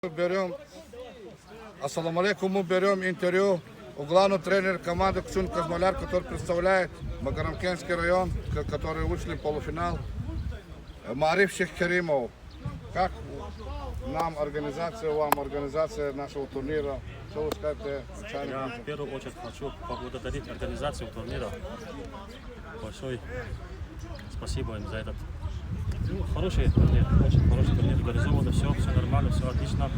Берем, ассаламу алейкум, мы берем интервью у главного тренера команды Ксюн Казмаляр, который представляет Магарамкентский район, который вышли в полуфинал. Мариф Шейх Каримов. Как нам организация, вам организация нашего турнира? Что вы скажете? Я в первую очередь хочу поблагодарить организацию турнира. Большое спасибо им за этот хороший турнир, очень хороший турнир, организовано, все нормально, все отлично.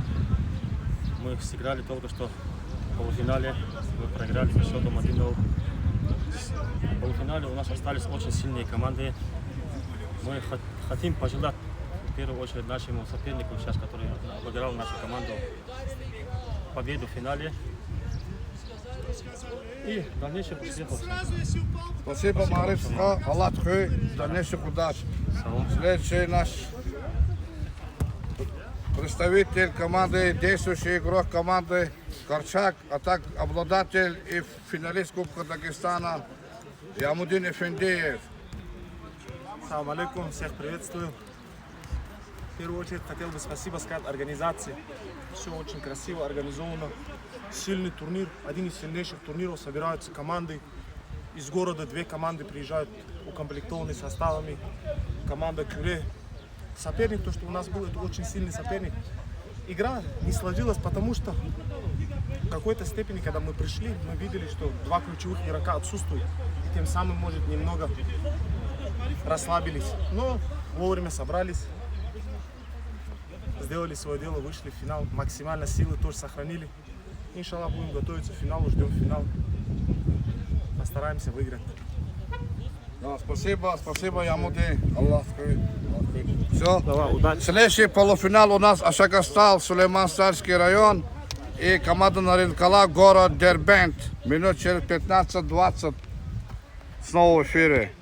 Мы сыграли только что в полуфинале, мы проиграли со счетом 1-0. В полуфинале у нас остались очень сильные команды. Мы хотим пожелать в первую очередь нашему сопернику, сейчас, который обыграл нашу команду, победу в финале и дальнейших успехов. Спасибо, Мариф. Аллах хой, дальнейших удач. Следующий наш представитель команды, действующий игрок команды Корчак, а так обладатель и финалист Кубка Дагестана Ямудин Эфендиев. Салам алейкум, всех приветствую. В первую очередь хотел бы спасибо сказать организации. Все очень красиво организовано. Сильный турнир, один из сильнейших турниров. Собираются команды. Из города две команды приезжают укомплектованные составами. Команда Кюре. Соперник, то, что у нас был, это очень сильный соперник. Игра не сложилась, потому что в какой-то степени, когда мы пришли, мы видели, что два ключевых игрока отсутствуют. И тем самым, может, немного расслабились. Но вовремя собрались, сделали свое дело, вышли в финал. Максимально силы тоже сохранили. Иншаллах, будем готовиться к финалу, ждем финал. Постараемся выиграть. Да, спасибо, Ямуди. Аллах хой. Все. Давай, удачи. Следующий полуфинал у нас Ашагастал, Сулейман-Сарский район и команда Наринкала, город Дербент. Минут через 15-20 снова в эфире.